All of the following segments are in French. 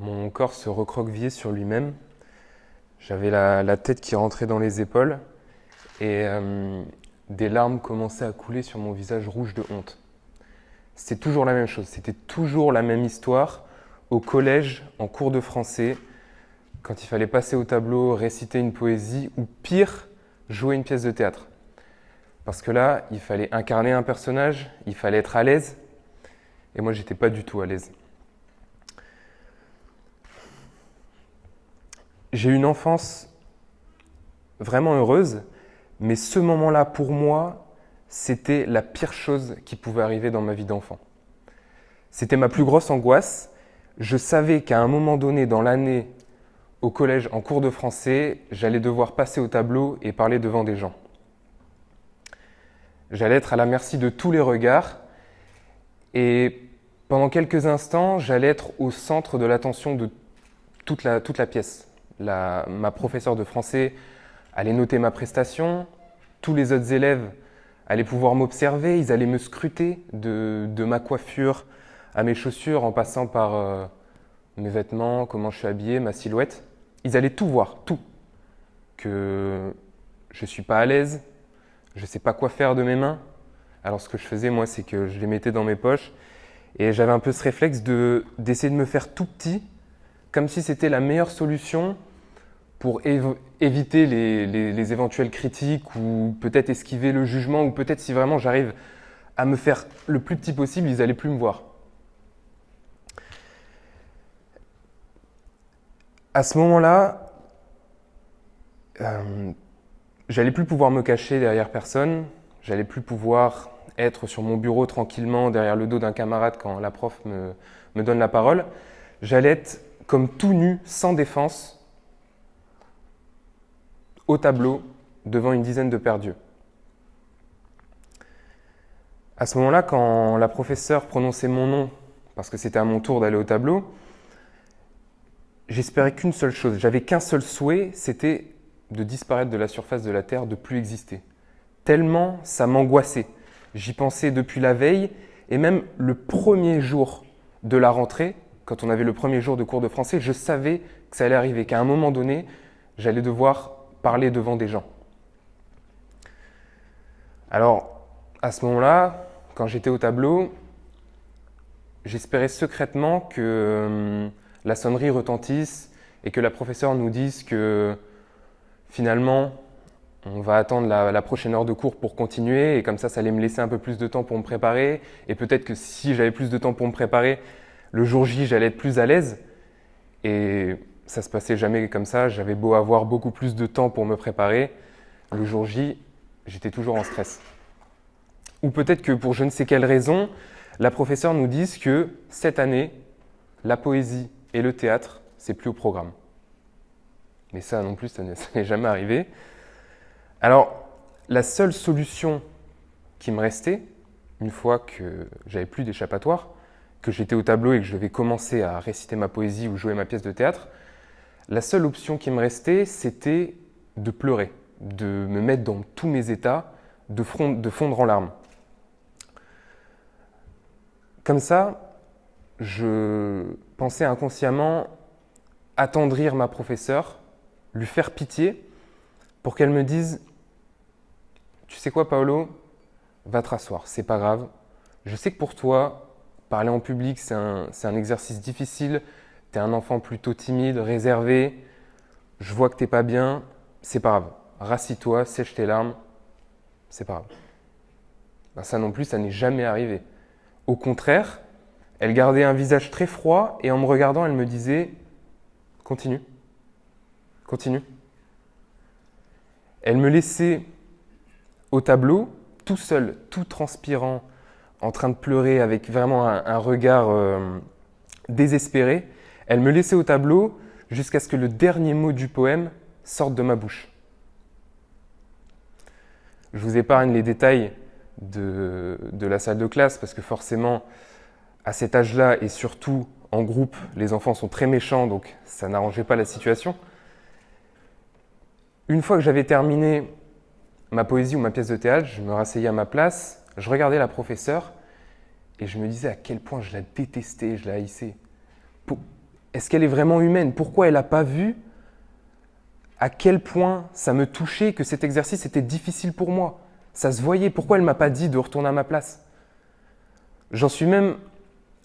Mon corps se recroquevillait sur lui-même. J'avais la tête qui rentrait dans les épaules et des larmes commençaient à couler sur mon visage rouge de honte. C'était toujours la même chose, c'était toujours la même histoire. Au collège, en cours de français, quand il fallait passer au tableau, réciter une poésie ou pire, jouer une pièce de théâtre. Parce que là, il fallait incarner un personnage, il fallait être à l'aise. Et moi, j'étais pas du tout à l'aise. J'ai eu une enfance vraiment heureuse, mais ce moment-là, pour moi, c'était la pire chose qui pouvait arriver dans ma vie d'enfant. C'était ma plus grosse angoisse. Je savais qu'à un moment donné dans l'année, au collège, en cours de français, j'allais devoir passer au tableau et parler devant des gens. J'allais être à la merci de tous les regards et pendant quelques instants, j'allais être au centre de l'attention de toute la pièce. Ma professeure de français allait noter ma prestation, tous les autres élèves allaient pouvoir m'observer, ils allaient me scruter de ma coiffure à mes chaussures en passant par mes vêtements, comment je suis habillé, ma silhouette. Ils allaient tout voir, tout. Que je ne suis pas à l'aise, je ne sais pas quoi faire de mes mains. Alors ce que je faisais, moi, c'est que je les mettais dans mes poches et j'avais un peu ce réflexe d'essayer de me faire tout petit, comme si c'était la meilleure solution pour éviter les éventuelles critiques ou peut-être esquiver le jugement ou peut-être si vraiment j'arrive à me faire le plus petit possible, ils n'allaient plus me voir. À ce moment-là, j'allais plus pouvoir me cacher derrière personne, j'allais plus pouvoir être sur mon bureau tranquillement derrière le dos d'un camarade quand la prof me donne la parole. J'allais être comme tout nu, sans défense, au tableau, devant une dizaine de paires d'yeux. À ce moment-là, quand la professeure prononçait mon nom, parce que c'était à mon tour d'aller au tableau, j'espérais qu'une seule chose, j'avais qu'un seul souhait, c'était de disparaître de la surface de la Terre, de plus exister. Tellement ça m'angoissait. J'y pensais depuis la veille et même le premier jour de la rentrée, quand on avait le premier jour de cours de français, je savais que ça allait arriver, qu'à un moment donné, j'allais devoir parler devant des gens. Alors, à ce moment-là, quand j'étais au tableau, j'espérais secrètement que la sonnerie retentisse et que la professeure nous dise que finalement, on va attendre la prochaine heure de cours pour continuer et comme ça allait me laisser un peu plus de temps pour me préparer et peut-être que si j'avais plus de temps pour me préparer, le jour J, j'allais être plus à l'aise et ça se passait jamais comme ça. J'avais beau avoir beaucoup plus de temps pour me préparer, le jour J, j'étais toujours en stress. Ou peut-être que pour je ne sais quelle raison, la professeure nous dise que cette année, la poésie et le théâtre, c'est plus au programme. Mais ça non plus, ça n'est jamais arrivé. Alors, la seule solution qui me restait, une fois que j'avais plus d'échappatoire, que j'étais au tableau et que je devais commencer à réciter ma poésie ou jouer ma pièce de théâtre, la seule option qui me restait, c'était de pleurer, de me mettre dans tous mes états, de fondre en larmes. Comme ça, je pensais inconsciemment attendrir ma professeure, lui faire pitié pour qu'elle me dise « Tu sais quoi, Paolo, va te rasseoir, c'est pas grave. Je sais que pour toi, parler en public, c'est un exercice difficile. Tu es un enfant plutôt timide, réservé. Je vois que t'es pas bien, c'est pas grave. Rassis-toi, sèche tes larmes, c'est pas grave. » Ben ça non plus, ça n'est jamais arrivé. Au contraire, elle gardait un visage très froid et en me regardant, elle me disait « Continue, continue. » Elle me laissait au tableau, tout seul, tout transpirant, en train de pleurer avec vraiment un regard désespéré. Elle me laissait au tableau jusqu'à ce que le dernier mot du poème sorte de ma bouche. Je vous épargne les détails de la salle de classe parce que forcément, à cet âge-là et surtout en groupe, les enfants sont très méchants, donc ça n'arrangeait pas la situation. Une fois que j'avais terminé ma poésie ou ma pièce de théâtre, je me rasseyais à ma place, je regardais la professeure et je me disais à quel point je la détestais, je la haïssais. est-ce qu'elle est vraiment humaine? Pourquoi elle n'a pas vu à quel point ça me touchait, que cet exercice était difficile pour moi? Ça se voyait, pourquoi elle ne m'a pas dit de retourner à ma place? J'en suis même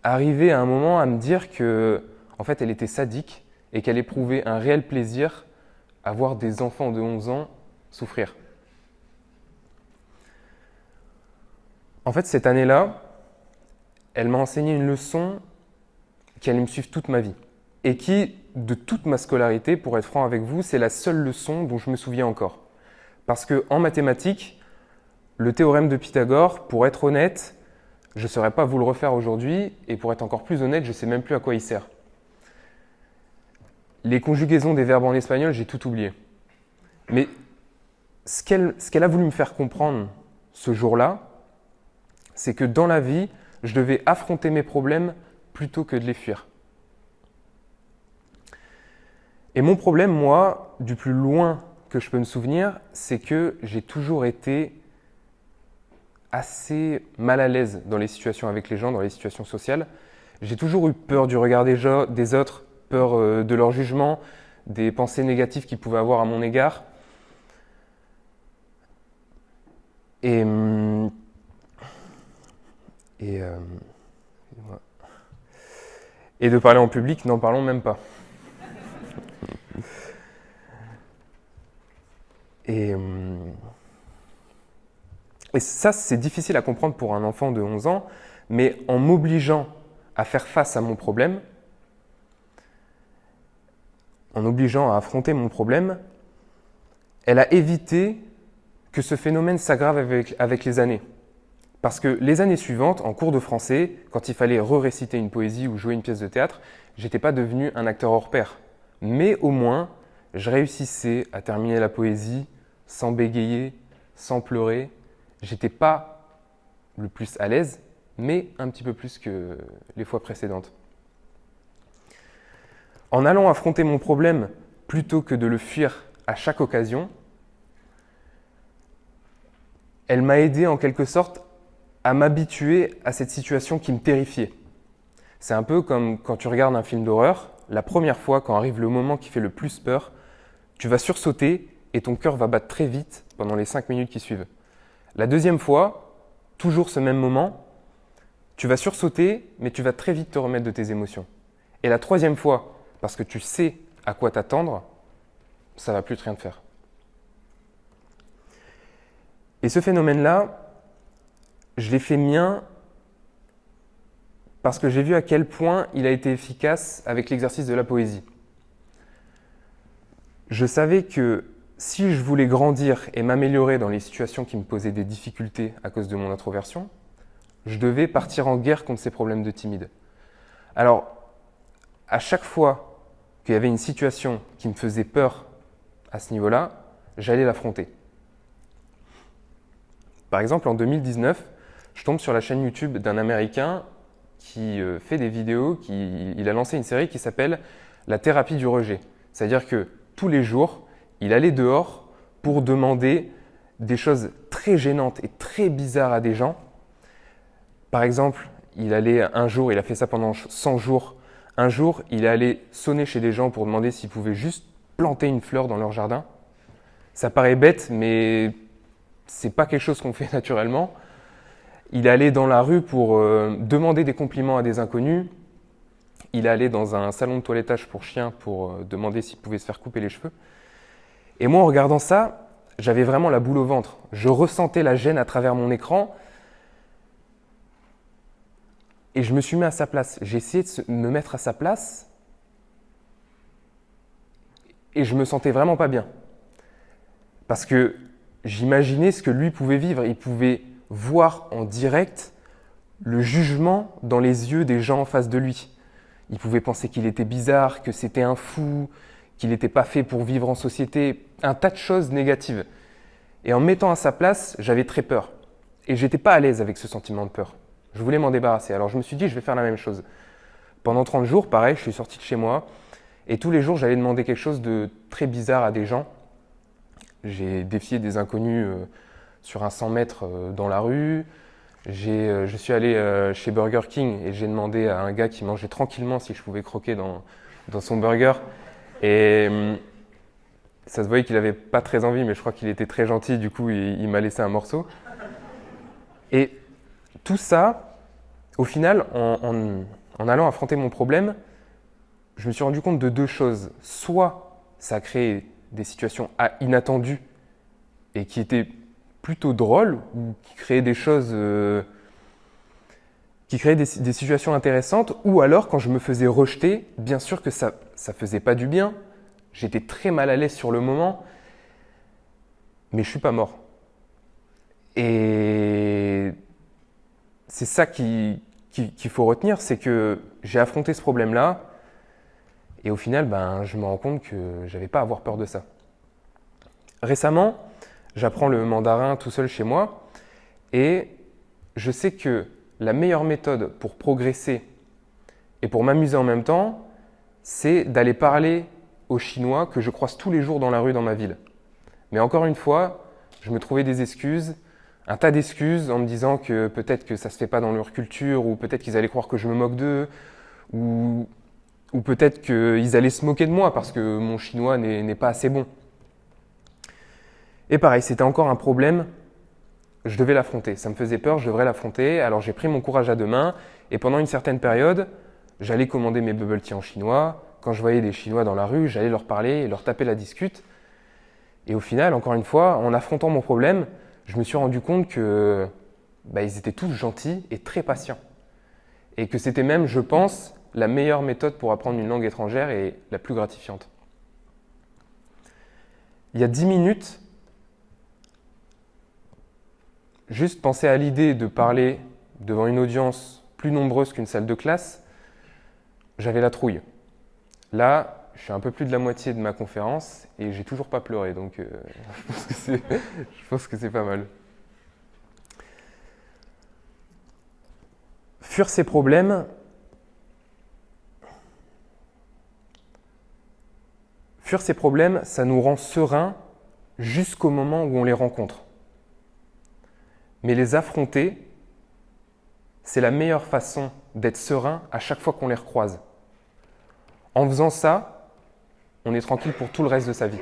arrivé à un moment à me dire que, en fait, elle était sadique et qu'elle éprouvait un réel plaisir à voir des enfants de 11 ans souffrir. En fait, cette année-là, elle m'a enseigné une leçon qui allait me suivre toute ma vie et qui, de toute ma scolarité, pour être franc avec vous, c'est la seule leçon dont je me souviens encore. Parce qu'en mathématiques, le théorème de Pythagore, pour être honnête, je ne saurais pas vous le refaire aujourd'hui, et pour être encore plus honnête, je ne sais même plus à quoi il sert. Les conjugaisons des verbes en espagnol, j'ai tout oublié. Mais ce qu'elle a voulu me faire comprendre ce jour-là, c'est que dans la vie, je devais affronter mes problèmes plutôt que de les fuir. Et mon problème, moi, du plus loin que je peux me souvenir, c'est que j'ai toujours été assez mal à l'aise dans les situations avec les gens, dans les situations sociales. J'ai toujours eu peur du regard des autres, peur de leur jugement, des pensées négatives qu'ils pouvaient avoir à mon égard. Et de parler en public, n'en parlons même pas. Et ça, c'est difficile à comprendre pour un enfant de 11 ans, mais en m'obligeant à faire face à mon problème, en obligeant à affronter mon problème, elle a évité que ce phénomène s'aggrave avec les années. Parce que les années suivantes, en cours de français, quand il fallait réciter une poésie ou jouer une pièce de théâtre, j'étais pas devenu un acteur hors pair. Mais au moins, je réussissais à terminer la poésie sans bégayer, sans pleurer. J'étais pas le plus à l'aise, mais un petit peu plus que les fois précédentes. En allant affronter mon problème plutôt que de le fuir à chaque occasion, elle m'a aidé en quelque sorte à m'habituer à cette situation qui me terrifiait. C'est un peu comme quand tu regardes un film d'horreur, la première fois, quand arrive le moment qui fait le plus peur, tu vas sursauter et ton cœur va battre très vite pendant les 5 minutes qui suivent. La deuxième fois, toujours ce même moment, tu vas sursauter, mais tu vas très vite te remettre de tes émotions. Et la troisième fois, parce que tu sais à quoi t'attendre, ça ne va plus rien te faire. Et ce phénomène-là, je l'ai fait mien parce que j'ai vu à quel point il a été efficace avec l'exercice de la poésie. Je savais que si je voulais grandir et m'améliorer dans les situations qui me posaient des difficultés à cause de mon introversion, je devais partir en guerre contre ces problèmes de timide. Alors, à chaque fois qu'il y avait une situation qui me faisait peur à ce niveau-là, j'allais l'affronter. Par exemple, en 2019, je tombe sur la chaîne YouTube d'un Américain qui fait des vidéos, il a lancé une série qui s'appelle « La thérapie du rejet ». C'est-à-dire que tous les jours, il allait dehors pour demander des choses très gênantes et très bizarres à des gens. Par exemple, il a fait ça pendant 100 jours. Un jour, il est allé sonner chez des gens pour demander s'ils pouvaient juste planter une fleur dans leur jardin. Ça paraît bête, mais c'est pas quelque chose qu'on fait naturellement. Il est allé dans la rue pour demander des compliments à des inconnus. Il est allé dans un salon de toilettage pour chiens pour demander s'il pouvait se faire couper les cheveux. Et moi, en regardant ça, j'avais vraiment la boule au ventre. Je ressentais la gêne à travers mon écran et je me suis mis à sa place. J'ai essayé de me mettre à sa place et je me sentais vraiment pas bien. Parce que j'imaginais ce que lui pouvait vivre. Il pouvait voir en direct le jugement dans les yeux des gens en face de lui. Il pouvait penser qu'il était bizarre, que c'était un fou, qu'il n'était pas fait pour vivre en société, un tas de choses négatives. Et en me mettant à sa place, j'avais très peur. Et j'étais pas à l'aise avec ce sentiment de peur. Je voulais m'en débarrasser. Alors je me suis dit, je vais faire la même chose. Pendant 30 jours, pareil, je suis sorti de chez moi. Et tous les jours, j'allais demander quelque chose de très bizarre à des gens. J'ai défié des inconnus sur un 100 mètres dans la rue. Je suis allé chez Burger King et j'ai demandé à un gars qui mangeait tranquillement si je pouvais croquer dans dans son burger. Et ça se voyait qu'il n'avait pas très envie, mais je crois qu'il était très gentil, du coup il m'a laissé un morceau. Et tout ça, au final, en allant affronter mon problème, je me suis rendu compte de deux choses. Soit ça a créé des situations inattendues et qui étaient plutôt drôles, ou qui créaient des choses, qui créaient des situations intéressantes, ou alors quand je me faisais rejeter, bien sûr que ça faisait pas du bien. J'étais très mal à l'aise sur le moment, mais je suis pas mort. Et c'est ça qu'il faut retenir, c'est que j'ai affronté ce problème-là, et au final, je me rends compte que j'avais pas à avoir peur de ça. Récemment, j'apprends le mandarin tout seul chez moi, et je sais que la meilleure méthode pour progresser et pour m'amuser en même temps, c'est d'aller parler aux Chinois que je croise tous les jours dans la rue dans ma ville. Mais encore une fois, je me trouvais des excuses, un tas d'excuses en me disant que peut-être que ça se fait pas dans leur culture, ou peut-être qu'ils allaient croire que je me moque d'eux, ou peut-être qu'ils allaient se moquer de moi parce que mon chinois n'est pas assez bon. Et pareil, c'était encore un problème, je devais l'affronter. Ça me faisait peur, je devrais l'affronter. Alors j'ai pris mon courage à deux mains, et pendant une certaine période, j'allais commander mes bubble tea en chinois. Quand je voyais des Chinois dans la rue, j'allais leur parler et leur taper la discute. Et au final, encore une fois, en affrontant mon problème, je me suis rendu compte que ils étaient tous gentils et très patients. Et que c'était même, je pense, la meilleure méthode pour apprendre une langue étrangère et la plus gratifiante. Il y a 10 minutes, juste penser à l'idée de parler devant une audience plus nombreuse qu'une salle de classe, j'avais la trouille. Là, je suis un peu plus de la moitié de ma conférence et j'ai toujours pas pleuré, donc je pense que c'est pas mal. Fuir ces problèmes, ça nous rend sereins jusqu'au moment où on les rencontre. Mais les affronter, c'est la meilleure façon d'être serein à chaque fois qu'on les recroise. En faisant ça, on est tranquille pour tout le reste de sa vie.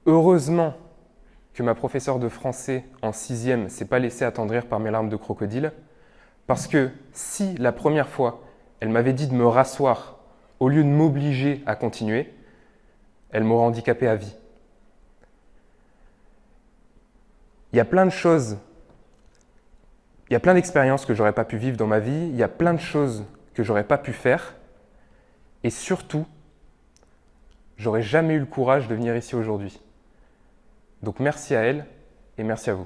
Heureusement que ma professeure de français en 6e ne s'est pas laissée attendrir par mes larmes de crocodile, parce que si la première fois, elle m'avait dit de me rasseoir au lieu de m'obliger à continuer, elle m'aurait handicapé à vie. Il y a plein de choses, il y a plein d'expériences que j'aurais pas pu vivre dans ma vie, il y a plein de choses que j'aurais pas pu faire, et surtout, j'aurais jamais eu le courage de venir ici aujourd'hui. Donc merci à elle et merci à vous.